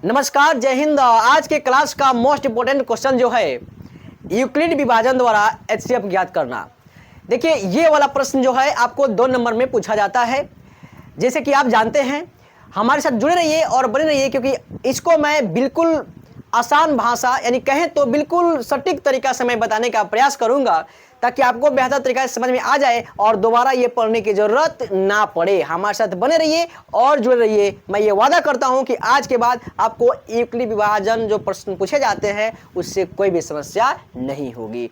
नमस्कार, जय हिंद। आज के क्लास का मोस्ट इंपोर्टेंट क्वेश्चन जो है यूक्लिड विभाजन द्वारा एचसीएफ ज्ञात करना। देखिए, ये वाला प्रश्न जो है आपको 2 नंबर में पूछा जाता है। जैसे कि आप जानते हैं, हमारे साथ जुड़े रहिए और बने रहिए, क्योंकि इसको मैं बिल्कुल आसान भाषा यानी कहें तो बिल्कुल सटीक तरीका से मैं बताने का प्रयास करूंगा, ताकि आपको बेहतर तरीका से समझ में आ जाए और दोबारा ये पढ़ने की जरूरत ना पड़े। हमारे साथ बने रहिए और जुड़े रहिए। मैं ये वादा करता हूं कि आज के बाद आपको यूक्लिड विभाजन जो प्रश्न पूछे जाते हैं उससे कोई भी समस्या नहीं होगी।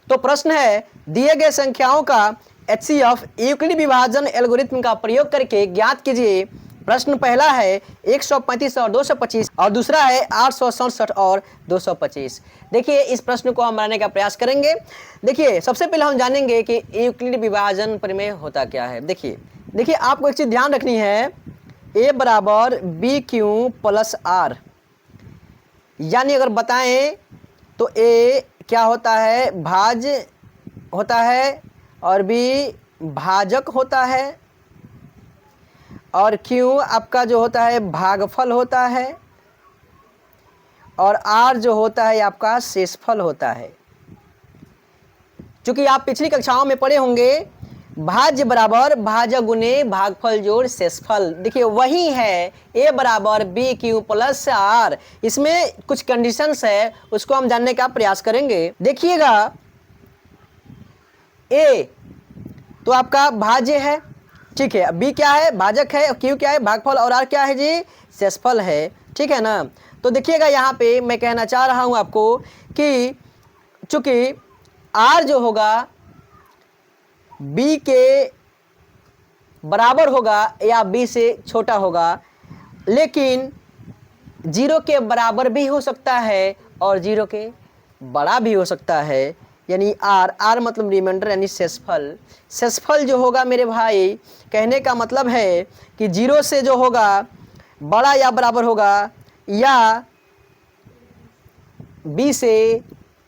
तो प्रश्न है, दिए गए संख्याओं का एचसीएफ यूक्लिड विभाजन एल्गोरिथम का प्रयोग करके ज्ञात कीजिए। प्रश्न पहला है 135 और 225 और दूसरा है 867 और 225। देखिए, इस प्रश्न को हम बनाने का प्रयास करेंगे। देखिए, सबसे पहले हम जानेंगे कि यूक्लिड विभाजन प्रमेय होता क्या है। देखिए आपको एक चीज ध्यान रखनी है, ए बराबर बी क्यू प्लस आर, यानी अगर बताएं तो ए क्या होता है, भाज्य होता है, और बी भाजक होता है, और क्यू आपका जो होता है भागफल होता है, और आर जो होता है आपका शेषफल होता है। चूंकि आप पिछली कक्षाओं में पढ़े होंगे, भाज्य बराबर भाजक गुने भागफल जोड़ शेषफल। देखिए वही है ए बराबर बी क्यू प्लस आर। इसमें कुछ कंडीशंस है, उसको हम जानने का प्रयास करेंगे। देखिएगा, ए तो आपका भाज्य है, ठीक है, बी क्या है, भाजक है, क्यू क्या है, भागफल, और आर क्या है जी, शेषफल है, ठीक है ना। तो देखिएगा, यहाँ पे मैं कहना चाह रहा हूं आपको कि चूंकि आर जो होगा बी के बराबर होगा या बी से छोटा होगा, लेकिन 0 के बराबर भी हो सकता है और 0 के बड़ा भी हो सकता है। यानी आर मतलब रिमाइंडर यानी शेषफल जो होगा मेरे भाई, कहने का मतलब है कि 0 से जो होगा बड़ा या बराबर होगा, या बी से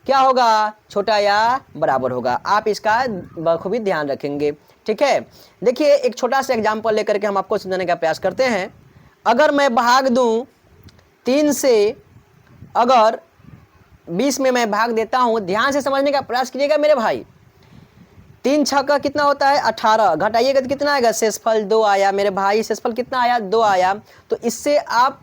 क्या होगा, छोटा या बराबर होगा। आप इसका बखूबी ध्यान रखेंगे, ठीक है। देखिए, एक छोटा सा एग्जांपल लेकर के हम आपको समझाने का प्रयास करते हैं। अगर मैं भाग दूं 3 से, अगर 20 में मैं भाग देता हूं, ध्यान से समझने का प्रयास कीजिएगा मेरे भाई। 3 6 का कितना होता है 18, घटाइएगा तो कितना आएगा, शेषफल 2 आया मेरे भाई। शेषफल कितना आया, 2 आया। तो इससे आप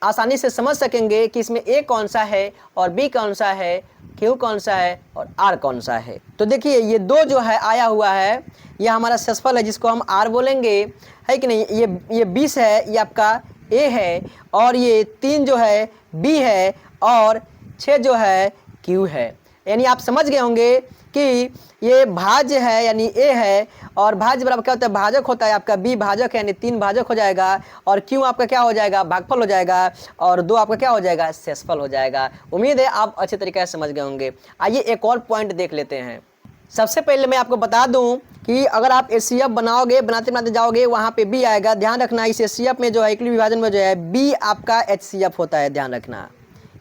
आसानी से समझ सकेंगे कि इसमें ए कौन सा है और बी कौन सा है, क्यू कौन सा है और आर कौन सा है। तो देखिए, ये 2 जो है आया हुआ है, यह हमारा शेषफल है जिसको हम आर बोलेंगे, है कि नहीं। ये 20 है, ये आपका ए है, और ये 3 जो है बी है, और 6 जो है क्यू है। यानी आप समझ गए होंगे कि ये भाज्य है यानी ए है, और भाज्य बराबर क्या होता है, भाजक होता है आपका, बी भाजक है यानी 3 भाजक हो जाएगा, और क्यू आपका क्या हो जाएगा, भागफल हो जाएगा, और 2 आपका क्या हो जाएगा, शेषफल हो जाएगा। उम्मीद है आप अच्छे तरीके से समझ गए होंगे। आइए एक और पॉइंट देख लेते हैं। सबसे पहले मैं आपको बता दूं कि अगर आप एचसीएफ बनाओगे, बनाते बनाते जाओगे, वहां पे बी आएगा। ध्यान रखना, इस एचसीएफ में जो है यूक्लिड विभाजन में जो है बी आपका एचसीएफ होता है। ध्यान रखना,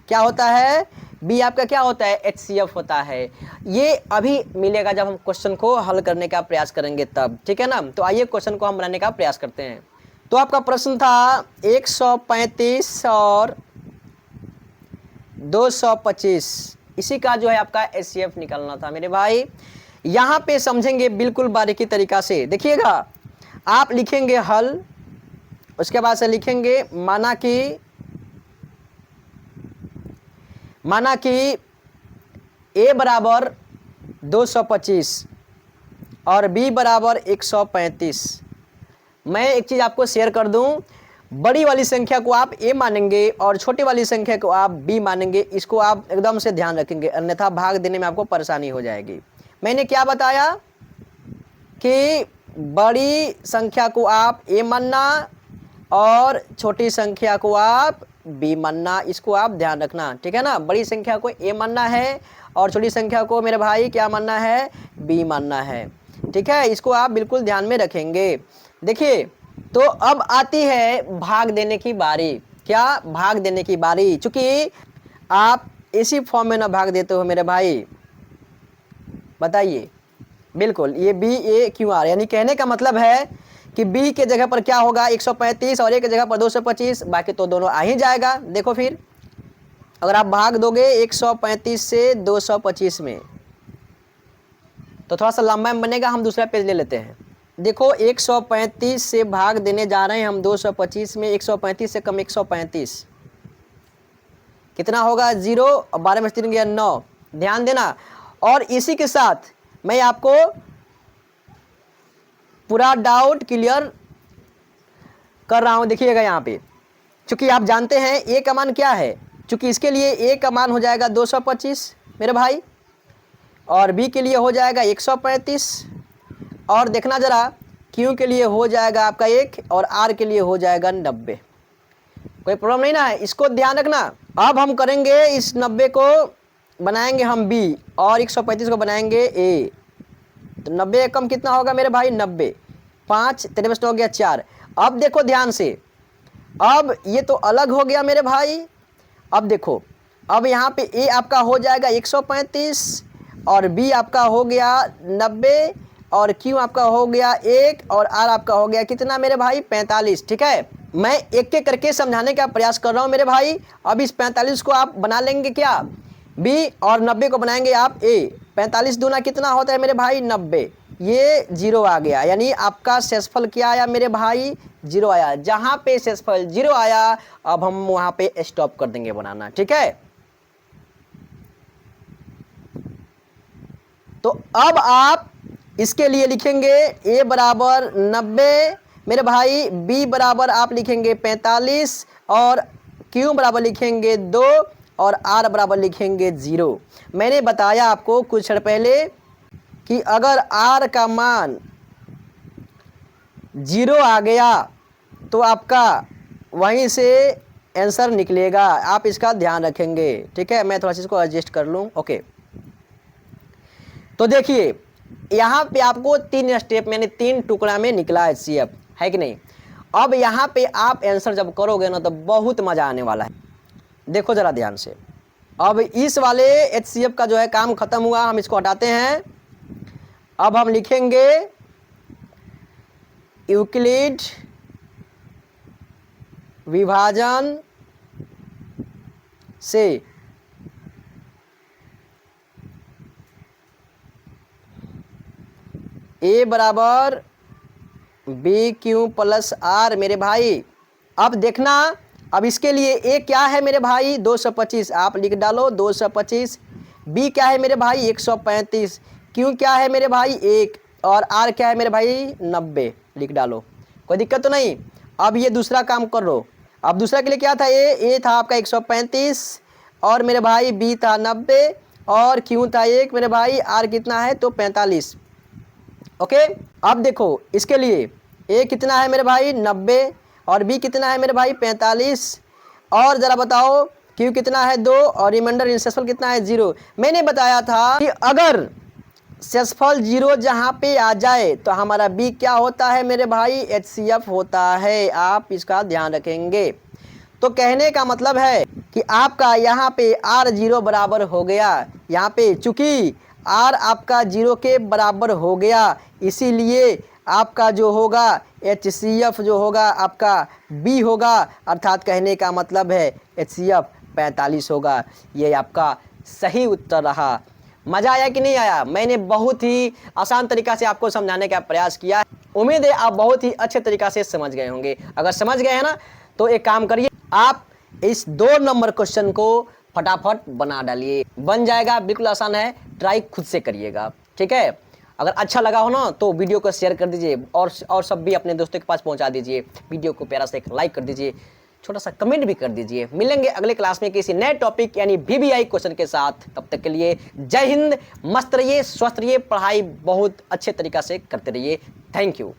क्या होता है, बी आपका क्या होता है, एचसीएफ होता है। ये अभी मिलेगा जब हम क्वेश्चन को हल करने का प्रयास करेंगे तब, ठीक है ना। तो आइए क्वेश्चन को हम बनाने का प्रयास करते हैं। तो आपका प्रश्न था 135 और 225, इसी का जो है आपका एचसीएफ निकालना था मेरे भाई। यहाँ पे समझेंगे बिल्कुल बारीकी तरीका से। देखिएगा, आप लिखेंगे हल, उसके बाद से लिखेंगे माना कि ए बराबर 225 और बी बराबर 135। मैं एक चीज़ आपको शेयर कर दूं, बड़ी वाली संख्या को आप ए मानेंगे और छोटी वाली संख्या को आप बी मानेंगे। इसको आप एकदम से ध्यान रखेंगे, अन्यथा भाग देने में आपको परेशानी हो जाएगी। मैंने क्या बताया कि बड़ी संख्या को आप ए मानना और छोटी संख्या को आप बी मानना, इसको आप ध्यान रखना, ठीक है ना। बड़ी संख्या को ए मानना है और छोटी संख्या को मेरे भाई क्या मानना है, बी मानना है, ठीक है। इसको आप बिल्कुल ध्यान में रखेंगे। देखिए, तो अब आती है भाग देने की बारी। क्या, भाग देने की बारी। चूंकि आप इसी फॉर्म में ना भाग देते हो मेरे भाई, बताइए। बिल्कुल, ये बी ए क्यू आर, यानी कहने का मतलब है कि b के जगह पर क्या होगा 135 और a के जगह पर 225, बाकी तो दोनों आ ही जाएगा। देखो फिर अगर आप भाग दोगे 135 से 225 में तो थोड़ा सा लंबा में बनेगा, हम दूसरा पेज ले लेते हैं। देखो 135 से भाग देने जा रहे हैं हम 225 में, 135 से कम 135 कितना होगा 0, और 12 में 3 गया 9। ध्यान देना, और इसी के साथ मैं आपको पूरा डाउट क्लियर कर रहा हूं। देखिएगा यहाँ पे, चूंकि आप जानते हैं a का मान क्या है, चूंकि इसके लिए a का मान हो जाएगा 225 मेरे भाई, और b के लिए हो जाएगा 135, और देखना जरा q के लिए हो जाएगा आपका 1 और r के लिए हो जाएगा 90। कोई प्रॉब्लम नहीं ना है, इसको ध्यान रखना। अब हम करेंगे इस 90 को बनाएंगे हम b और 135 को बनाएंगे a, तो 90 कम कितना होगा मेरे भाई 90, 5 तेरे में हो गया 4। अब देखो ध्यान से, अब ये तो अलग हो गया मेरे भाई। अब देखो, अब यहाँ पे a आपका हो जाएगा 135 और b आपका हो गया 90 और q आपका हो गया 1 और r आपका हो गया कितना मेरे भाई 45। ठीक है, मैं एक एक करके समझाने का प्रयास कर रहा हूँ मेरे भाई। अब इस 45 को आप बना लेंगे क्या b और 90 को बनाएंगे आप a। 45 दूना कितना होता है मेरे भाई 90, ये 0 आ गया, यानी आपका शेषफल क्या आया मेरे भाई 0 आया। जहाँ पे शेषफल 0 आया अब हम वहाँ पे स्टॉप कर देंगे बनाना। ठीक है, तो अब आप इसके लिए लिखेंगे a बराबर 90 मेरे भाई, b बराबर आप लिखेंगे 45 और q बराबर लिखेंगे 2 और r बराबर लिखेंगे 0। मैंने बताया आपको कुछ क्षण पहले कि अगर r का मान 0 आ गया तो आपका वहीं से आंसर निकलेगा, आप इसका ध्यान रखेंगे। ठीक है, मैं थोड़ा सा इसको एडजस्ट कर लूँ। ओके, तो देखिए यहाँ पे आपको 3 स्टेप यानी 3 टुकड़ा में निकला HCF है कि नहीं। अब यहाँ पे आप आंसर जब करोगे ना तो बहुत मज़ा आने वाला है। देखो ज़रा ध्यान से, अब इस वाले HCF का जो है काम ख़त्म हुआ, हम इसको हटाते हैं। अब हम लिखेंगे यूक्लिड विभाजन से a बराबर बी क्यू प्लस आर मेरे भाई। अब देखना, अब इसके लिए a क्या है मेरे भाई 225, आप लिख डालो 225। b क्या है मेरे भाई 135, q क्या है मेरे भाई 1 और r क्या है मेरे भाई 90, लिख डालो, कोई दिक्कत तो नहीं। अब ये दूसरा काम कर लो। अब दूसरा के लिए क्या था a था आपका 135 और मेरे भाई b था 90 और q था 1 मेरे भाई, r कितना है तो 45। ओके, अब देखो इसके लिए a कितना है मेरे भाई 90 और b कितना है मेरे भाई 45 और ज़रा बताओ q कितना है 2 और रिमाइंडर शेषफल कितना है 0। मैंने बताया था कि अगर शेषफल 0 जहाँ पे आ जाए तो हमारा b क्या होता है मेरे भाई HCF होता है, आप इसका ध्यान रखेंगे। तो कहने का मतलब है कि आपका यहाँ पे r 0 बराबर हो गया, यहाँ पे चूँकि r आपका 0 के बराबर हो गया इसीलिए आपका जो होगा HCF जो होगा आपका b होगा, अर्थात कहने का मतलब है HCF 45 होगा। ये आपका सही उत्तर रहा। मज़ा आया कि नहीं आया? मैंने बहुत ही आसान तरीक़ा से आपको समझाने का प्रयास किया। उम्मीद है आप बहुत ही अच्छे तरीक़ा से समझ गए होंगे। अगर समझ गए हैं ना तो एक काम करिए, आप इस 2 नंबर क्वेश्चन को फटाफट बना डालिए, बन जाएगा, बिल्कुल आसान है। ट्राई खुद से करिएगा, ठीक है। अगर अच्छा लगा हो ना तो वीडियो को शेयर कर दीजिए और सब भी अपने दोस्तों के पास पहुंचा दीजिए। वीडियो को प्यारा सा एक लाइक कर दीजिए, छोटा सा कमेंट भी कर दीजिए। मिलेंगे अगले क्लास में किसी नए टॉपिक यानी VBI क्वेश्चन के साथ। तब तक के लिए जय हिंद, मस्त रहिए, स्वस्थ रहिए, पढ़ाई बहुत अच्छे तरीक़ा से करते रहिए। Thank you.